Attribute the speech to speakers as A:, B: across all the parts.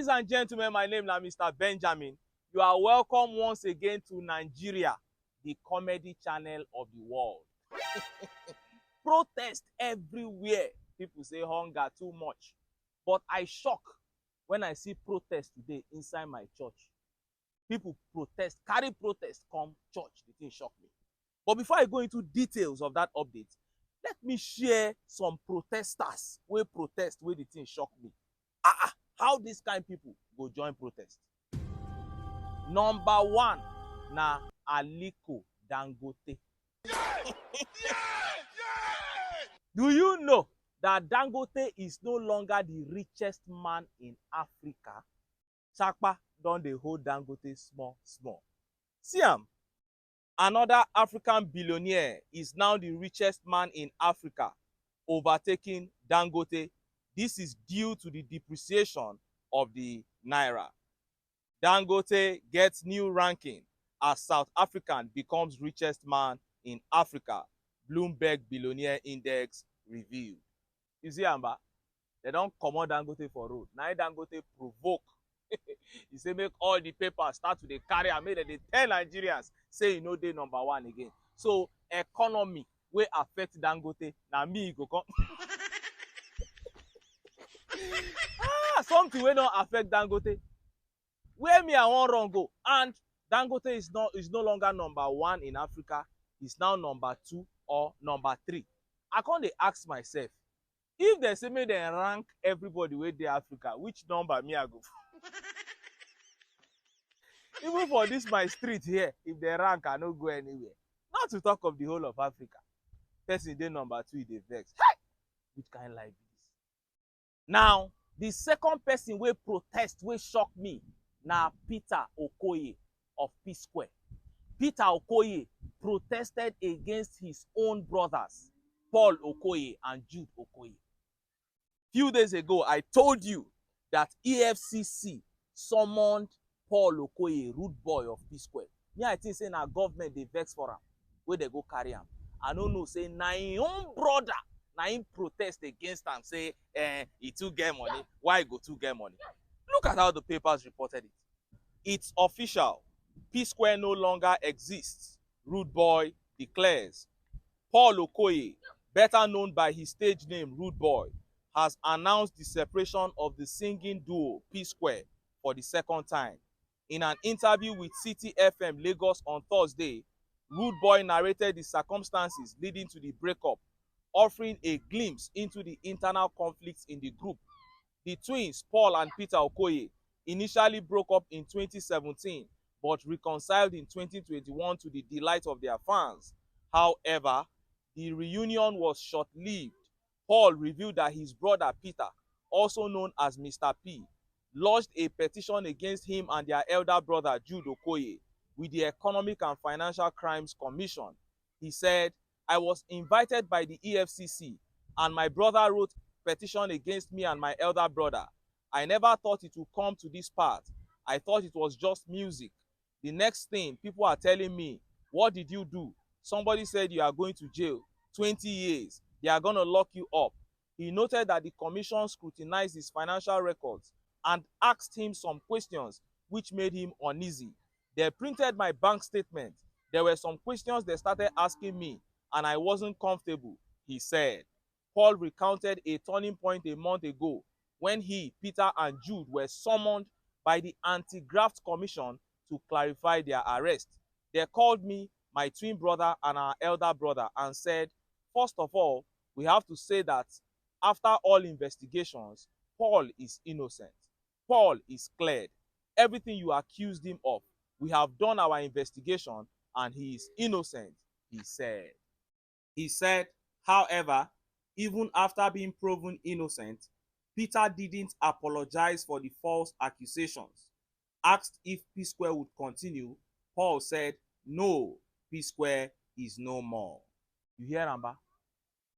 A: Ladies and gentlemen, my name is Mr. Benjamin. You are welcome once again to Nigeria, the comedy channel of the world. Protest everywhere. People say hunger too much. But I shock when I see protest today inside my church. People protest, carry protest, come church. The thing shock me. But before I go into details of that update, let me share some protesters wey protest wey the thing shock me. How dis kind people go join protest? Number one na Aliko Dangote. Do you know that Dangote is no longer the richest man in Africa? Sapa don dey hold Dangote small small. See am, another African billionaire is now the richest man in Africa, overtaking Dangote. This is due to the depreciation of the naira. Dangote gets new ranking as South African becomes richest man in Africa. Bloomberg Billionaire Index revealed. You see, Amba, they don't comot Dangote for road. Now Dangote provoke. He say make all the papers start to dey carry am, make dem dey tell Nigerians say e no dey number one again. So economy wey affect Dangote na me e go come. Something wey don affect Dangote. Where me I wan run go? And Dangote is no longer number one in Africa. He's now number 2 or number 3. I come dey ask myself, if they say make dem rank everybody wey dey Africa, which number me I go? Even for this my street here, if they rank, I no go anywhere. Not to talk of the whole of Africa. Person dey number 2, e dey vex. Hey! Which kind life be this? Now, the second person wey protest wey shock me na Peter Okoye of Psquare. Peter Okoye protested against his own brothers, Paul Okoye and Jude Okoye. Few days ago, I told you that EFCC summoned Paul Okoye, rude boy of Psquare. Me, I think say na government dey vex for am, wey dey go carry am. I no know say na him own brother na him protest against am, say he too get money. Why he go too get money? Look at how the papers reported it. It's official. Psquare no longer exists, rude boy declares. Paul Okoye, better known by his stage name Rude Boy, has announced the separation of the singing duo Psquare for the second time. In an interview with City FM Lagos on Thursday, Rude Boy narrated the circumstances leading to the breakup, offering a glimpse into the internal conflicts in the group. The twins, Paul and Peter Okoye, initially broke up in 2017 but reconciled in 2021 to the delight of their fans. However, the reunion was short-lived. Paul revealed that his brother Peter, also known as Mr. P, lodged a petition against him and their elder brother Jude Okoye with the Economic and Financial Crimes Commission. He said, "I was invited by the EFCC and my brother wrote a petition against me and my elder brother. I never thought it would come to this part. I thought it was just music. The next thing, people are telling me, what did you do? Somebody said you are going to jail, 20 years. They are going to lock you up." He noted that the commission scrutinized his financial records and asked him some questions which made him uneasy. They printed my bank statement. There were some questions they started asking me and I wasn't comfortable, he said. Paul recounted a turning point a month ago when he, Peter, and Jude were summoned by the Anti-Graft Commission to clarify their arrest. They called me, my twin brother, and our elder brother and said, first of all, we have to say that after all investigations, Paul is innocent. Paul is cleared. Everything you accused him of, we have done our investigation and he is innocent, he said. He said, however, even after being proven innocent, Peter didn't apologize for the false accusations. Asked if Psquare would continue, Paul said, no, Psquare is no more. You hear, Amba?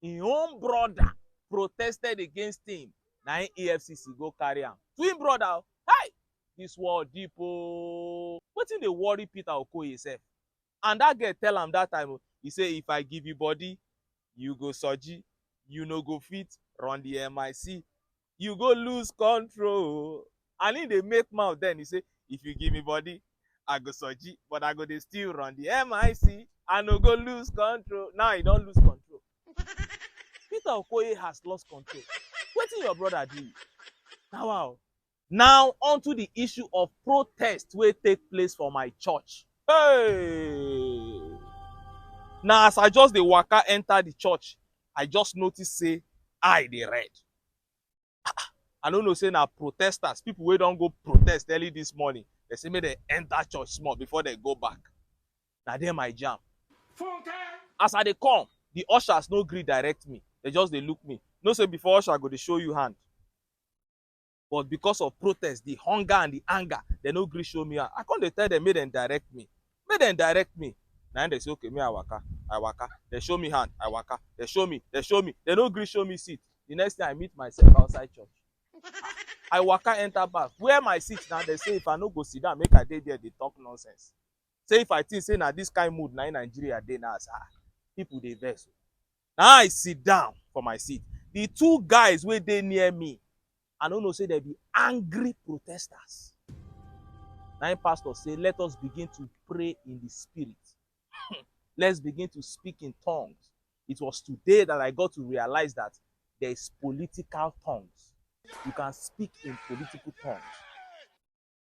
A: His own brother protested against him. Now EFCC go carry am. Twin brother, hi! This world deep oh. Wetin dey worry Peter Okoye sef? And that girl tell am that time, he say, if I give you body, you go soji, you no go fit run the MIC, you go lose control. And he dey make mouth then. He say, if you give me body, I go soji, but I go dey still run the MIC. I no go lose control. Now he don't lose control. Peter Okoye has lost control. Wetin your brother do? Now, wow. Now, onto the issue of protest wey take place for my church. Hey! Now, as I just dey waka enter the church, I just notice say I dey red. I no know say na protesters, people wey don go protest early this morning. They say make dem enter church small before they go back. Na there my jam. As I dey come, the ushers no gree direct me. They just dey look me. No say before usher go dey show you hand. But because of protest, the hunger and the anger, they no gree show me hand. I come dey tell them make dem direct me. Make dem direct me. Now they say, okay, me I waka. They show me hand, I waka. They show me. They no gree show me seat. The next time I meet myself outside church. I waka enter back. Where my seat now, they say if I no go sit down, make I dey there, they talk nonsense. Say if I think say na this kind mood na in Nigeria dey now, people dey vex. Now I sit down for my seat. The two guys wey dey near me, I no know say they be angry protesters. Now pastor say, let us begin to pray in the spirit. Let's begin to speak in tongues. It was today that I got to realize that there is political tongues. You can speak in political tongues.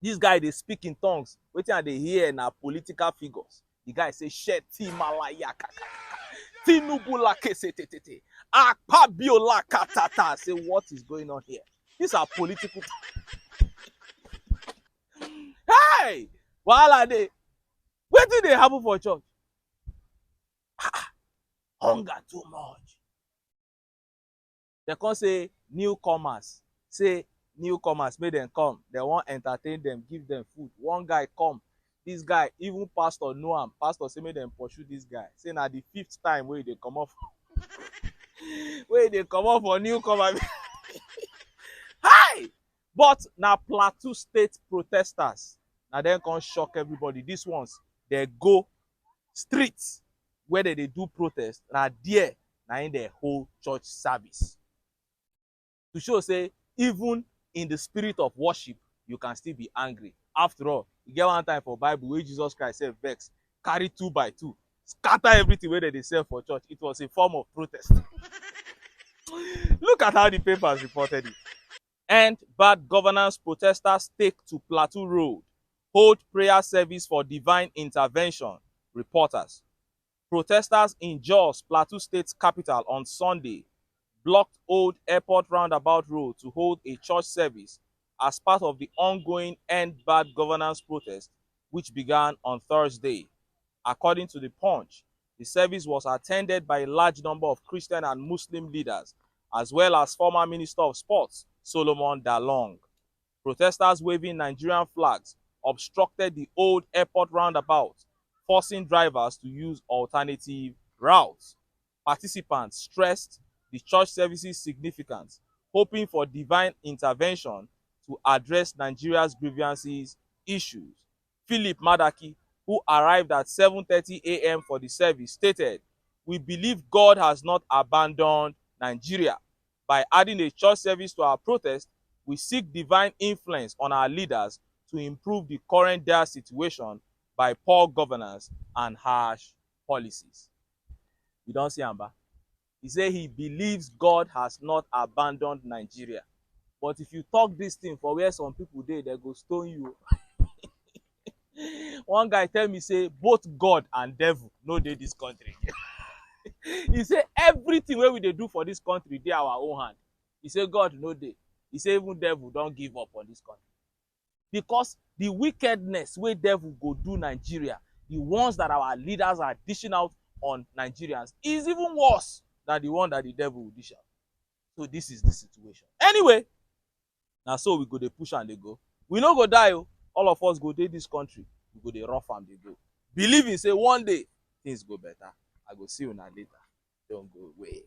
A: This guy, they speak in tongues. Wetin I dey hear na political figures. The guy say, Sheti malaya kaka. Tinubu la kesetete. Akpabio la katata. Say, what is going on here? These are political. Hey! Wahala dey. Wetin dey happen for church? Hunger too much. They come say newcomers. Say newcomers, make them come. They want entertain them, give them food. One guy come. This guy, even pastor know him. Pastor say make them pursue this guy. Say na the 5th time where they come off. Where they come off for newcomer. Hi! But na Plateau State protesters. Now then come shock everybody. These ones, they go streets where they do protest. Now there, now in the whole church service. To show say, even in the spirit of worship, you can still be angry. After all, you get one time for Bible where Jesus Christ said vex, carry 2 by 2, scatter everything where they sell for church. It was a form of protest. Look at how the papers reported it. And bad governance protesters take to Plateau Road, hold prayer service for divine intervention. Reporters. Protesters in Jos, Plateau State's capital, on Sunday blocked Old Airport Roundabout Road to hold a church service as part of the ongoing End Bad Governance protest, which began on Thursday. According to the Punch, the service was attended by a large number of Christian and Muslim leaders, as well as former Minister of Sports, Solomon Dalong. Protesters waving Nigerian flags obstructed the Old Airport Roundabout, forcing drivers to use alternative routes. Participants stressed the church service's significance, hoping for divine intervention to address Nigeria's grievances issues. Philip Madaki, who arrived at 7:30 a.m. for the service, stated, "We believe God has not abandoned Nigeria. By adding a church service to our protest, we seek divine influence on our leaders to improve the current dire situation by poor governance and harsh policies." You don't see Amba? He said he believes God has not abandoned Nigeria. But if you talk this thing for where some people dey, they go stone you. One guy tell me, say, both God and devil no dey this country. He say everything wey we dey do for this country dey our own hand. He say God no dey. He say even devil don give up on this country. Because the wickedness wey devil go do Nigeria, the ones that our leaders are dishing out on Nigerians, is even worse than the one that the devil will dish out. So this is the situation. Anyway, now so we go dey push and dey go. We no go die. All of us go dey this country. We go dey rough and dey go. Believing say one day things go better. I go see you now later. Don't go away.